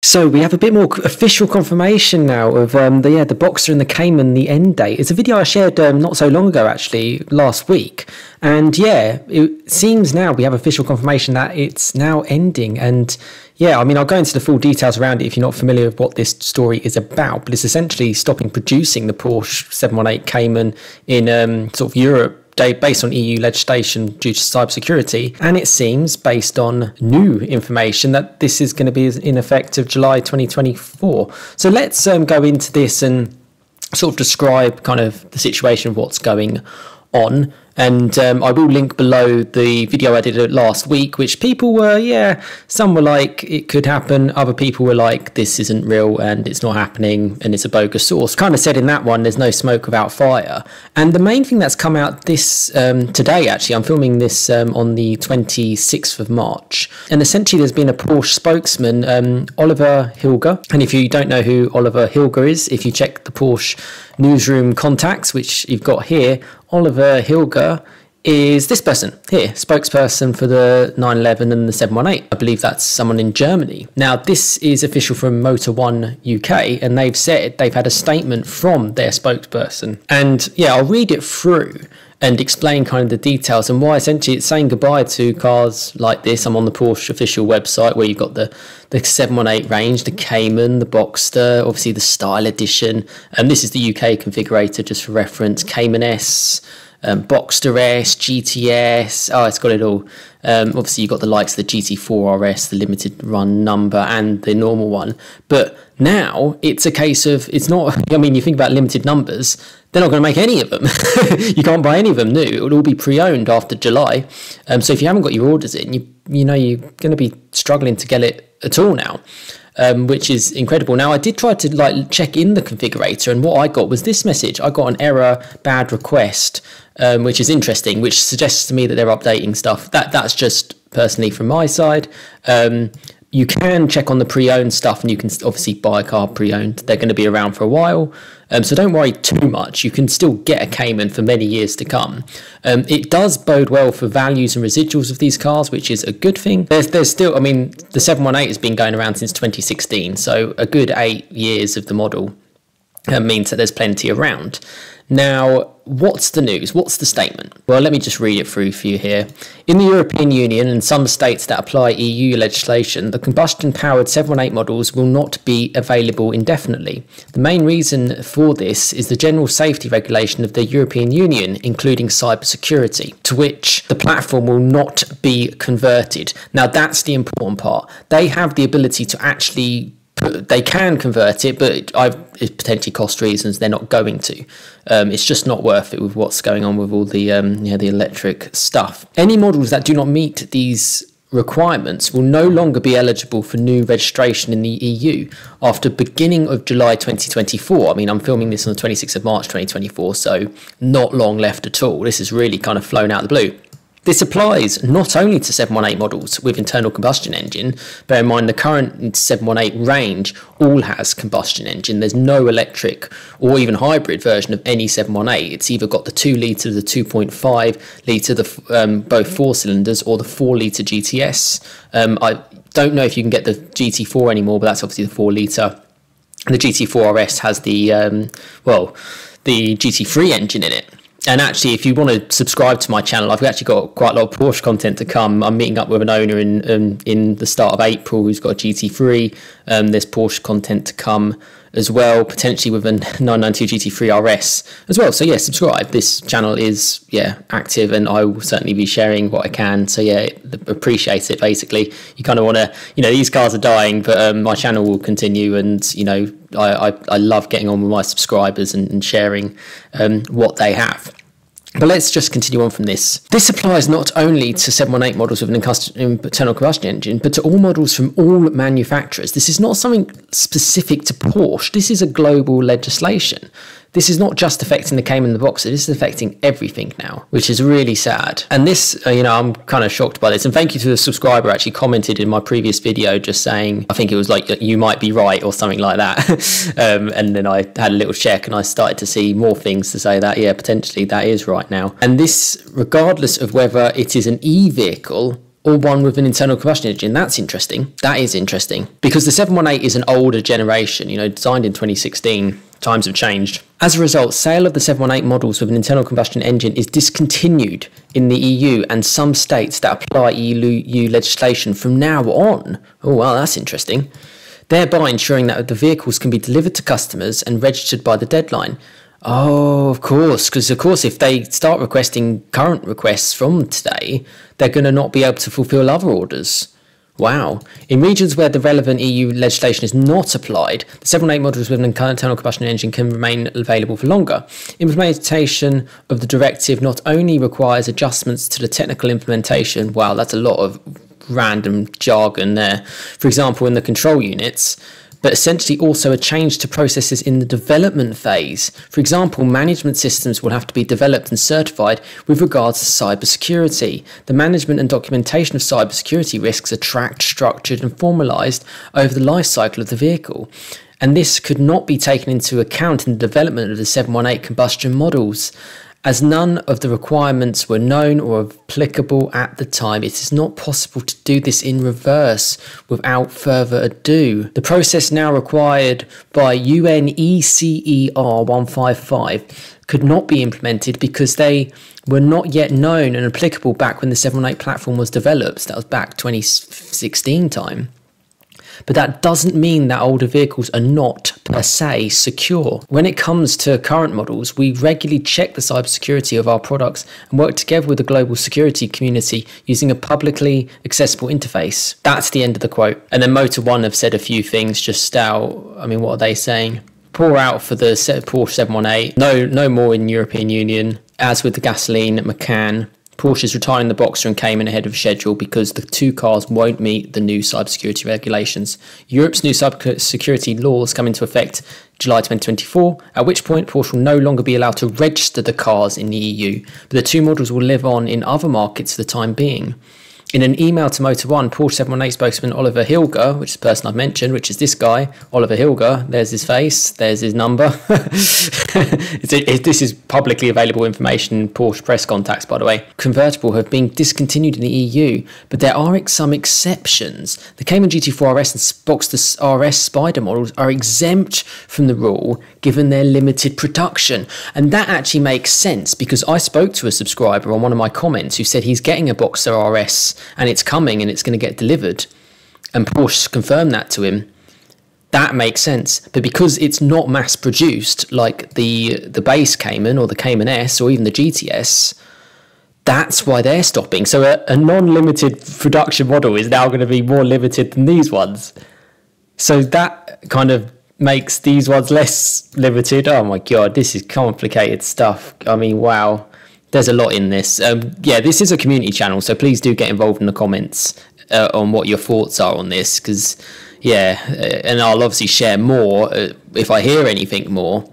So we have a bit more official confirmation now of the Boxster and the Cayman, the end date. It's a video I shared not so long ago, actually, last week. And yeah, it seems now we have official confirmation that it's now ending. And yeah, I mean, I'll go into the full details around it if you're not familiar with what this story is about. But it's essentially stopping producing the Porsche 718 Cayman in sort of Europe, based on EU legislation due to cybersecurity, and it seems based on new information that this is going to be in effect of July 2024. So let's go into this and sort of describe kind of the situation of what's going on. And I will link below the video I did last week, which people were, some were like, it could happen. Other people were like, this isn't real and it's not happening and it's a bogus source. Kind of said in that one, there's no smoke without fire. And the main thing that's come out this today, actually, I'm filming this on the 26th of March. And essentially there's been a Porsche spokesman, Oliver Hilger. And if you don't know who Oliver Hilger is, if you check the Porsche newsroom contacts, which you've got here, Oliver Hilger is this person here, spokesperson for the 911 and the 718. I believe that's someone in Germany. Now, this is official from Motor One UK, and they've said they've had a statement from their spokesperson. And yeah, I'll read it through and explain kind of the details and why essentially it's saying goodbye to cars like this. I'm on the Porsche official website where you've got the 718 range, the Cayman, the Boxster, obviously the Style Edition. And this is the UK configurator, just for reference. Cayman S, Boxster S, GTS. Oh, it's got it all. Obviously, you've got the likes of the GT4 RS, the limited run number, and the normal one. But now it's a case of, it's not, I mean, you think about limited numbers, they're not going to make any of them. You can't buy any of them new. It will all be pre-owned after July. So if you haven't got your orders in, you know you're going to be struggling to get it at all now. Which is incredible. Now, I did try to check in the configurator, and what I got was this message. I got an error, bad request, which is interesting, which suggests to me that they're updating stuff. That's just personally from my side. You can check on the pre-owned stuff, and you can obviously buy a car pre-owned. They're going to be around for a while. So don't worry too much. You can still get a Cayman for many years to come. It does bode well for values and residuals of these cars, which is a good thing. There's still, I mean, the 718 has been going around since 2016, so a good 8 years of the model means that there's plenty around. Now, what's the news? What's the statement? Well, let me just read it through for you here. In the European Union and some states that apply EU legislation, the combustion-powered 718 models will not be available indefinitely. The main reason for this is the general safety regulation of the European Union, including cybersecurity, to which the platform will not be converted. Now, that's the important part. They have the ability to actually they can convert it, but it potentially cost reasons they're not going to. It's just not worth it with what's going on with all the the electric stuff. Any models that do not meet these requirements will no longer be eligible for new registration in the EU after beginning of July 2024. I mean, I'm filming this on the 26th of March 2024, so not long left at all. This is really kind of flown out of the blue. This applies not only to 718 models with internal combustion engine. Bear in mind the current 718 range all has combustion engine. There's no electric or even hybrid version of any 718. It's either got the 2 litre, the 2.5 litre, the both 4 cylinders, or the 4 litre GTS. I don't know if you can get the GT4 anymore, but that's obviously the 4 litre. The GT4 RS has the the GT3 engine in it. And actually, if you want to subscribe to my channel, I've actually got quite a lot of Porsche content to come. I'm meeting up with an owner in the start of April who's got a GT3. There's Porsche content to come as well, potentially with a 992 GT3 RS as well. So yeah, subscribe. This channel is active, and I will certainly be sharing what I can. So yeah, appreciate it. Basically, you kind of want to, these cars are dying, but my channel will continue, and I love getting on with my subscribers and sharing what they have. But let's just continue on from this. This applies not only to 718 models with an internal combustion engine, but to all models from all manufacturers. This is not something specific to Porsche. This is a global legislation. This is not just affecting the Cayman and the Boxster. This is affecting everything now, which is really sad. And this, I'm kind of shocked by this. And thank you to the subscriber actually commented in my previous video just saying, I think it was like, you might be right or something like that. And then I had a little check and I started to see more things to say that, yeah, potentially that is right now. And this, regardless of whether it is an e-vehicle or one with an internal combustion engine. That's interesting. That is interesting, because the 718 is an older generation, designed in 2016. Times have changed. As a result, sale of the 718 models with an internal combustion engine is discontinued in the EU and some states that apply EU legislation from now on. Oh, wow, that's interesting. Thereby ensuring that the vehicles can be delivered to customers and registered by the deadline. Oh, of course, because of course if they start requesting current requests from today, they're going to not be able to fulfill other orders. Wow. In regions where the relevant EU legislation is not applied, the 718 models with an internal combustion engine can remain available for longer. Implementation of the directive not only requires adjustments to the technical implementation, wow, that's a lot of random jargon there, for example in the control units, but essentially also a change to processes in the development phase. For example, management systems will have to be developed and certified with regards to cybersecurity. The management and documentation of cybersecurity risks are tracked, structured and formalised over the life cycle of the vehicle. And this could not be taken into account in the development of the 718 combustion models. As none of the requirements were known or applicable at the time, it is not possible to do this in reverse without further ado. The process now required by UNECER 155 could not be implemented because they were not yet known and applicable back when the 718 platform was developed. So that was back 2016 time. But that doesn't mean that older vehicles are not per se secure. When it comes to current models, we regularly check the cybersecurity of our products and work together with the global security community using a publicly accessible interface. That's the end of the quote. And then Motor One have said a few things just out. What are they saying? Pour out for the Porsche 718. No more in European Union. As with the gasoline Macan, Porsche is retiring the Boxster and Cayman ahead of schedule because the two cars won't meet the new cybersecurity regulations. Europe's new cybersecurity laws come into effect July 2024, at which point Porsche will no longer be allowed to register the cars in the EU, but the two models will live on in other markets for the time being. In an email to Motor One, Porsche 718 spokesman Oliver Hilger, which is the person I've mentioned, which is this guy, Oliver Hilger, there's his face, there's his number. This is publicly available information, Porsche press contacts, by the way. Convertible have been discontinued in the EU, but there are some exceptions. The Cayman GT4 RS and Boxster RS Spider models are exempt from the rule given their limited production. And that actually makes sense because I spoke to a subscriber on one of my comments who said he's getting a Boxster RS and it's coming and it's going to get delivered, and Porsche confirmed that to him. That makes sense, but because it's not mass produced like the base Cayman or the Cayman S or even the GTS, that's why they're stopping. So a non-limited production model is now going to be more limited than these ones, so that kind of makes these ones less limited. Oh my god, this is complicated stuff. Wow. There's a lot in this. This is a community channel, so please do get involved in the comments on what your thoughts are on this, because, and I'll obviously share more if I hear anything more.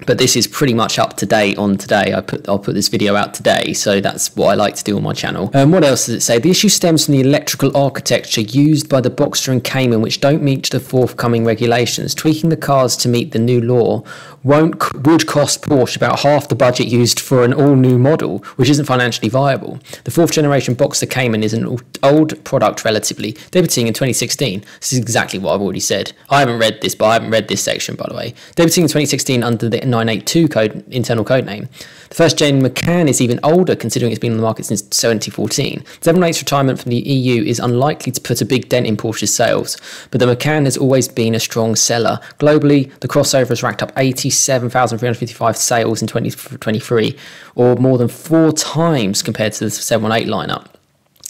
But this is pretty much up to date on today. I'll put this video out today, so that's what I like to do on my channel. What else does it say? The issue stems from the electrical architecture used by the Boxster and Cayman, which don't meet the forthcoming regulations. Tweaking the cars to meet the new law would cost Porsche about half the budget used for an all-new model, which isn't financially viable. The fourth generation Boxster Cayman is an old product relatively, debuting in 2016. This is exactly what I've already said. I haven't read this, but I haven't read this section, by the way. Debuting in 2016 under the 982 internal code name. The first gen Macan is even older, considering it's been on the market since 2014. 718's retirement from the EU is unlikely to put a big dent in Porsche's sales, but the Macan has always been a strong seller. Globally, the crossover has racked up 87,355 sales in 2023, or more than 4 times compared to the 718 lineup.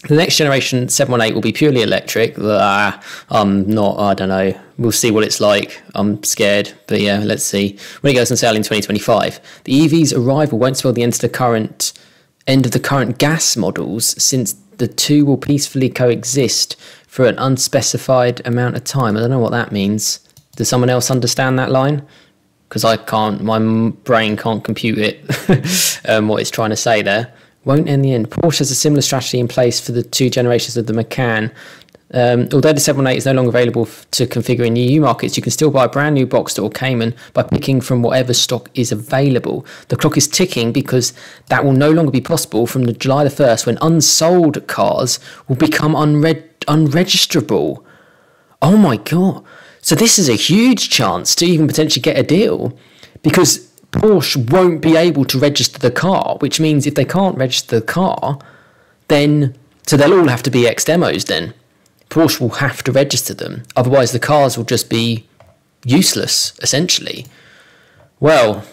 The next generation 718 will be purely electric. I don't know. We'll see what it's like. I'm scared, but yeah, let's see. When it goes on sale in 2025, the EV's arrival won't spell the end of the current gas models, since the two will peacefully coexist for an unspecified amount of time. I don't know what that means. Does someone else understand that line? Because I can't. My brain can't compute it. What it's trying to say there. Won't end the end. Porsche has a similar strategy in place for the 2 generations of the Macan, Although the 718 is no longer available to configure in EU markets, you can still buy a brand new Boxster or Cayman by picking from whatever stock is available. The clock is ticking because that will no longer be possible from the July the 1st, when unsold cars will become unregistrable. Oh my God. So this is a huge chance to even potentially get a deal, because Porsche won't be able to register the car, which means if they can't register the car, then, so they'll all have to be ex-demos then. Porsche will have to register them. Otherwise, the cars will just be useless, essentially. Well,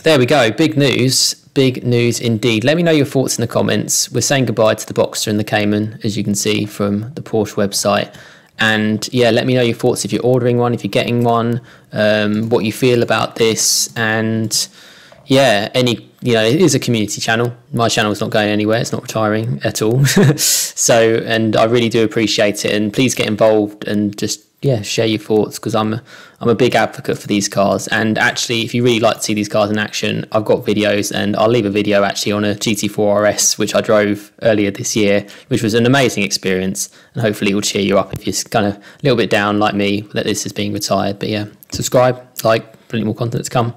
there we go. Big news. Big news indeed. Let me know your thoughts in the comments. We're saying goodbye to the Boxster and the Cayman, as you can see from the Porsche website. And yeah, let me know your thoughts if you're ordering one, if you're getting one, what you feel about this. And yeah, it is a community channel. My channel is not going anywhere. It's not retiring at all. So, and I really do appreciate it. And please get involved and just, yeah, share your thoughts, because I'm a big advocate for these cars. And actually, if you really like to see these cars in action, I've got videos, and I'll leave a video actually on a GT4 RS, which I drove earlier this year, which was an amazing experience. And hopefully it will cheer you up if you're kind of a little bit down like me that this is being retired. But yeah, subscribe, like, plenty more content to come.